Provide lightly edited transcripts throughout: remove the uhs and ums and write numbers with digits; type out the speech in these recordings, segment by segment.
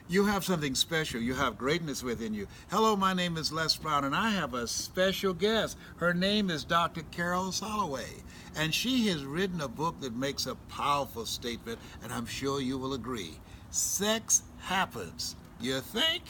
You have something special. You have greatness within you. Hello, my name is Les Brown, and I have a special guest. Her name is Dr. Carol Soloway, and she has written a book that makes a powerful statement, and I'm sure you will agree. Sex happens. You think?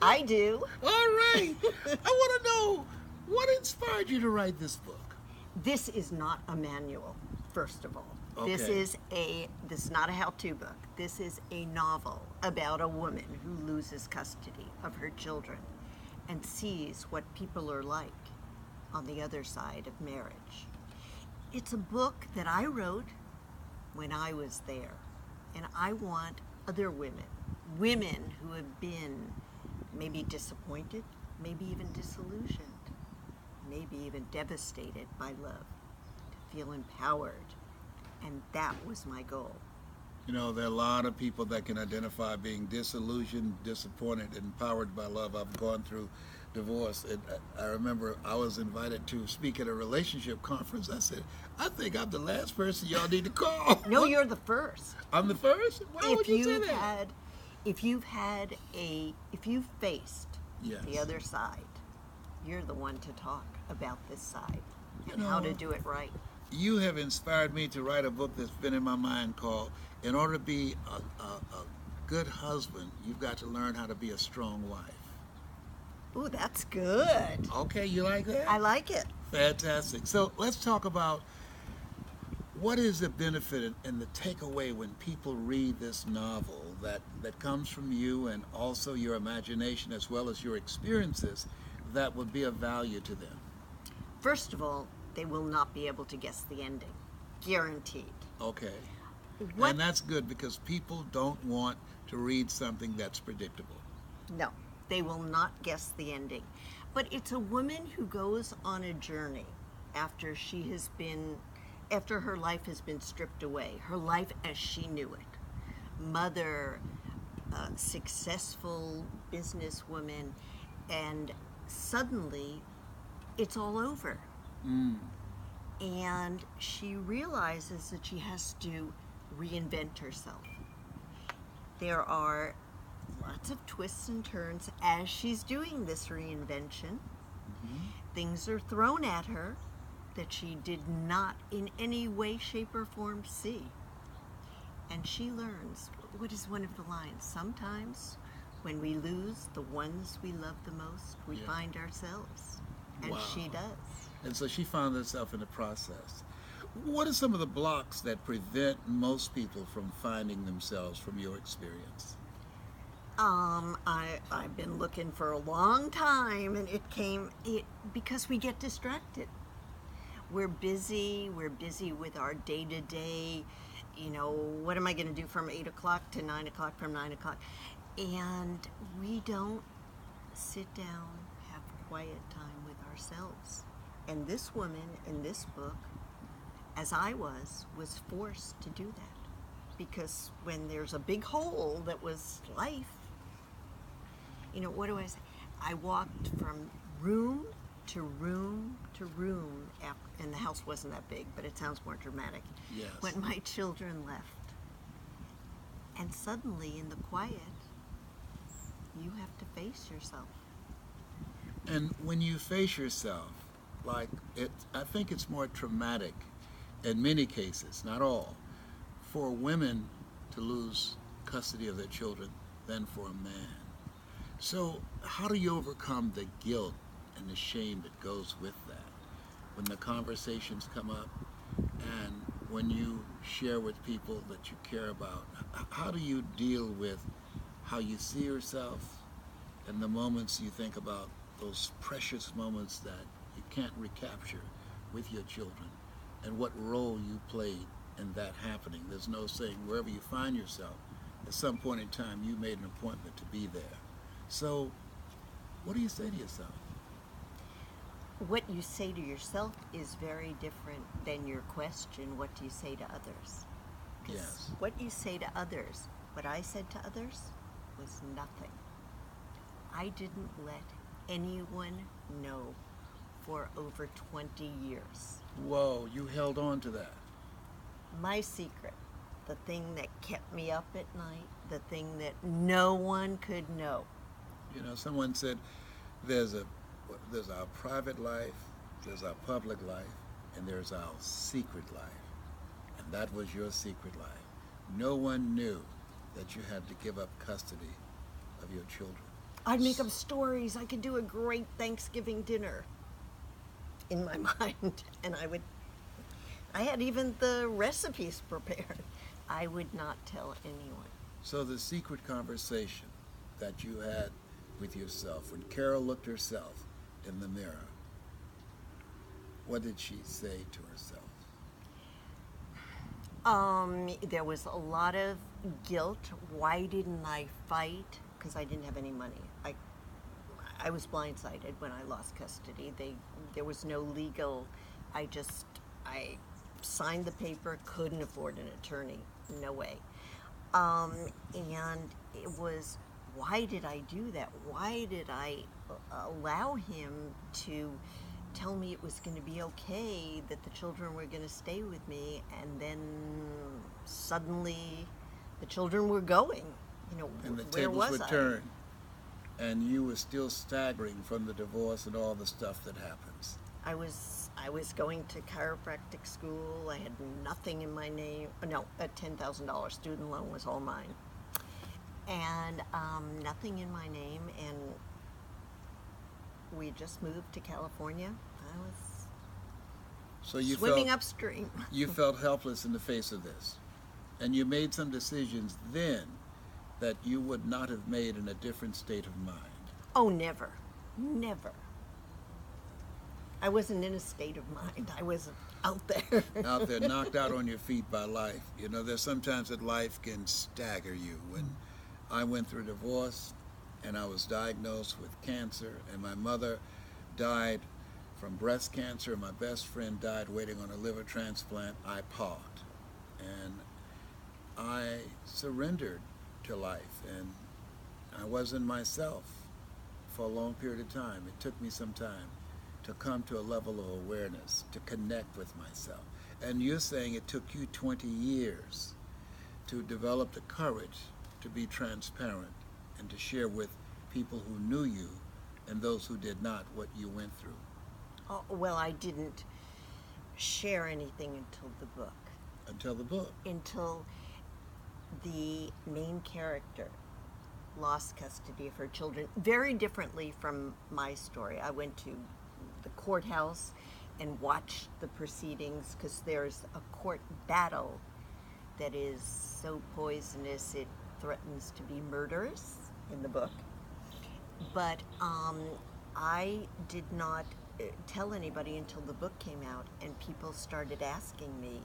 I do. All right. I want to know what inspired you to write this book. This is not a manual, first of all. Okay. This is not a how-to book. This is a novel about a woman who loses custody of her children and sees what people are like on the other side of marriage. It's a book that I wrote when I was there, and I want other women who have been maybe disappointed, maybe even disillusioned, maybe even devastated by love, to feel empowered. And that was my goal. You know, there are a lot of people that can identify being disillusioned, disappointed, empowered by love. I've gone through divorce, and I remember I was invited to speak at a relationship conference. I said, I think I'm the last person y'all need to call. No, you're the first. I'm the first? Why would you say If that? if you've faced Yes. the other side, you're the one to talk about this side and You how know, to do it right. You have inspired me to write a book that's been in my mind called, In Order to Be a Good Husband, You've Got to Learn How to Be a Strong Wife. Ooh, that's good. Okay, you like that? I like it. Fantastic. So let's talk about what is the benefit and the takeaway when people read this novel that comes from you and also your imagination as well as your experiences that would be of value to them. First of all, they will not be able to guess the ending. Guaranteed. Okay. What? And that's good because people don't want to read something that's predictable. No, they will not guess the ending. But it's a woman who goes on a journey after after her life has been stripped away, her life as she knew it. Mother, successful businesswoman, and suddenly it's all over. And she realizes that she has to reinvent herself. There are lots of twists and turns as she's doing this reinvention. Things are thrown at her that she did not in any way, shape, or form see. And she learns, what is one of the lines? Sometimes when we lose the ones we love the most, we Yeah. find ourselves. And Wow. she does. And so she found herself in the process. What are some of the blocks that prevent most people from finding themselves from your experience? I've been looking for a long time, and because we get distracted. We're busy with our day-to-day, what am I going to do from 8 o'clock to 9 o'clock, from 9 o'clock? And we don't sit down, have quiet time with ourselves. And this woman in this book, as I was forced to do that. Because when there's a big hole that was life, what do I say? I walked from room to room to room, and the house wasn't that big, but it sounds more dramatic. Yes. When my children left. And suddenly, in the quiet, you have to face yourself. And when you face yourself, I think it's more traumatic in many cases, not all, for women to lose custody of their children than for a man. So how do you overcome the guilt and the shame that goes with that when the conversations come up and when you share with people that you care about? How do you deal with how you see yourself and the moments you think about those precious moments that you can't recapture with your children and what role you played in that happening? There's no saying wherever you find yourself, at some point in time you made an appointment to be there. So what do you say to yourself? What you say to yourself is very different than your question, what do you say to others? 'Cause Yes. what you say to others, what I said to others, was nothing. I didn't let anyone know for over 20 years. Whoa, you held on to that. My secret, the thing that kept me up at night, the thing that no one could know. You know, someone said there's our private life, there's our public life, and there's our secret life. And that was your secret life. No one knew that you had to give up custody of your children. I'd make up stories. I could do a great Thanksgiving dinner in my mind, and I had even the recipes prepared. I would not tell anyone. So the secret conversation that you had with yourself, when Carol looked herself in the mirror, what did she say to herself? There was a lot of guilt. Why didn't I fight? Because I didn't have any money. I was blindsided when I lost custody. There was no legal. I signed the paper. Couldn't afford an attorney. No way. And it was, why did I do that? Why did I allow him to tell me it was going to be okay, that the children were going to stay with me, and then suddenly the children were going? You know, And the where tables was would I? turn, and you were still staggering from the divorce and all the stuff that happens. I was going to chiropractic school. I had nothing in my name. No, a $10,000 student loan was all mine, and nothing in my name. And we just moved to California. I was So you swimming felt upstream. you felt helpless in the face of this, and you made some decisions then that you would not have made in a different state of mind. Oh, never, never. I wasn't in a state of mind. I was out there. Out there, knocked out on your feet by life. You know, there's sometimes that life can stagger you. When I went through divorce and I was diagnosed with cancer, and my mother died from breast cancer, and my best friend died waiting on a liver transplant, I paused. And I surrendered to life, and I wasn't myself for a long period of time. It took me some time to come to a level of awareness, to connect with myself. And you're saying it took you 20 years to develop the courage to be transparent and to share with people who knew you and those who did not what you went through. Oh, well, I didn't share anything until the book. Until the book. Until the main character lost custody of her children, very differently from my story. I went to the courthouse and watched the proceedings, because there's a court battle that is so poisonous it threatens to be murderous in the book. But I did not tell anybody until the book came out, and people started asking me,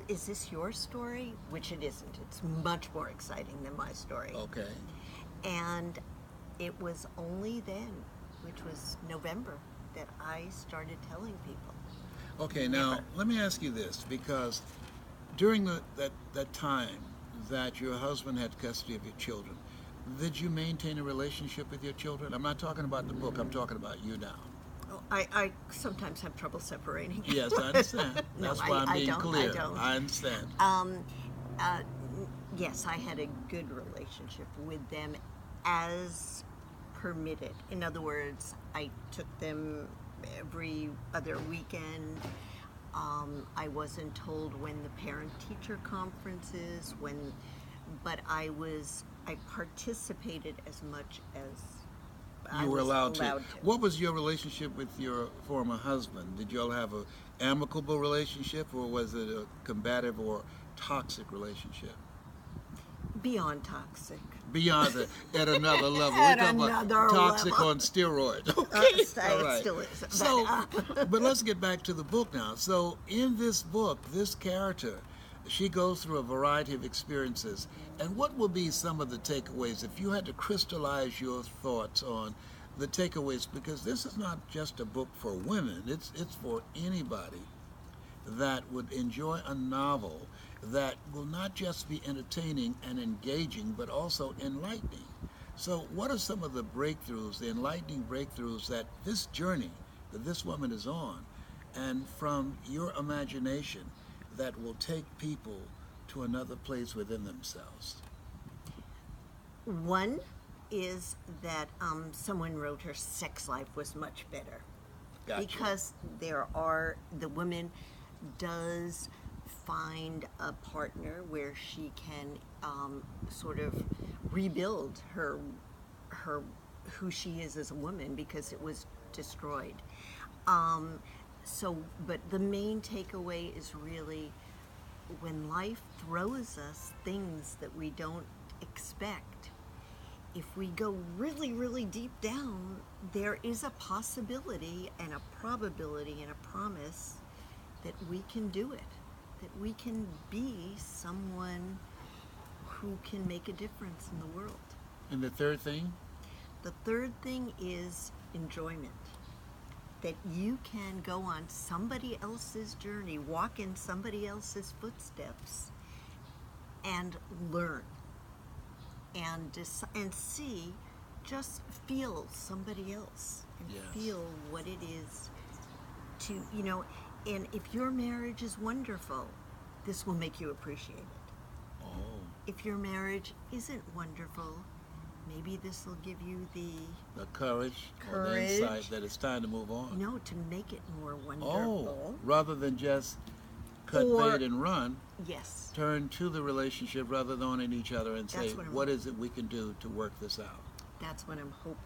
is this your story? Which it isn't. It's much more exciting than my story. Okay. And it was only then, which was November, that I started telling people. Okay, now let me ask you this, because during that time that your husband had custody of your children, did you maintain a relationship with your children? I'm not talking about the book, I'm talking about you now. Oh, I sometimes have trouble separating. Yes, I understand. No, That's why I'm being clear. I don't. I understand. Yes, I had a good relationship with them as permitted. In other words, I took them every other weekend. I wasn't told when the parent-teacher conferences, but I participated as much as I You were was allowed to. to. What was your relationship with your former husband? Did you all have an amicable relationship, or was it a combative or toxic relationship? Beyond toxic. Beyond it, at another level. At We're talking another about toxic level. on steroids. Okay, all It right. still is. So, but let's get back to the book now. So, in this book, this character, she goes through a variety of experiences. And what will be some of the takeaways if you had to crystallize your thoughts on the takeaways? Because this is not just a book for women. It's for anybody that would enjoy a novel that will not just be entertaining and engaging, but also enlightening. So what are some of the breakthroughs, the enlightening breakthroughs that this journey that this woman is on, and from your imagination, that will take people to another place within themselves? One is that someone wrote her sex life was much better. Gotcha. Because the woman does find a partner where she can sort of rebuild her who she is as a woman, because it was destroyed. But the main takeaway is really, when life throws us things that we don't expect, if we go really, really deep down, there is a possibility and a probability and a promise that we can do it, that we can be someone who can make a difference in the world. And the third thing? The third thing is enjoyment. That you can go on somebody else's journey, walk in somebody else's footsteps, and learn. And see, just feel somebody else, and Yes. feel what it is to, and if your marriage is wonderful, this will make you appreciate it. Oh, If your marriage isn't wonderful, maybe this will give you the courage or the Courage. insight that it's time to move on. to make it more Oh, wonderful. rather than just cut Or- bait and run, Yes, turn to the relationship rather than on each other and say, That's what I'm what is it we can do to work this out? that's what I'm hoping.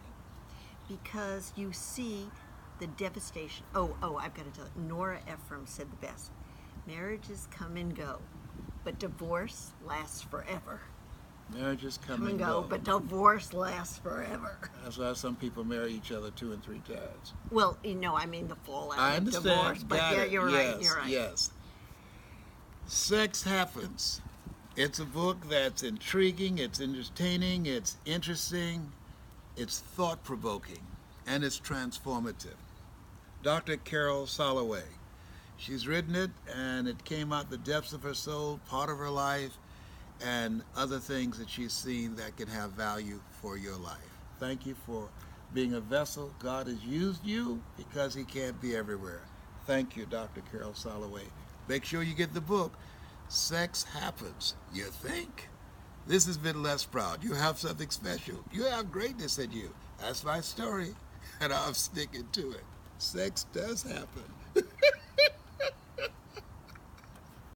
Because you see the devastation. Oh, I've got to tell you, Nora Ephraim said the best. Marriages come and go, but divorce lasts forever. Marriages come Come and and go, but divorce lasts forever. That's why some people marry each other 2 and 3 times. Well, I mean the fallout I of understand. divorce, but Got yeah, it. you're yes, right. You're right. Yes. Sex Happens. It's a book that's intriguing, it's entertaining, it's interesting, it's thought-provoking, and it's transformative. Dr. Carol Soloway. She's written it, and it came out the depths of her soul, part of her life, and other things that she's seen that can have value for your life. Thank you for being a vessel. God has used you because he can't be everywhere. Thank you, Dr. Carol Soloway. Make sure you get the book, Sex Happens. You think? This has been Les Proud. You have something special. You have greatness in you. That's my story, and I'm sticking to it. Sex does happen.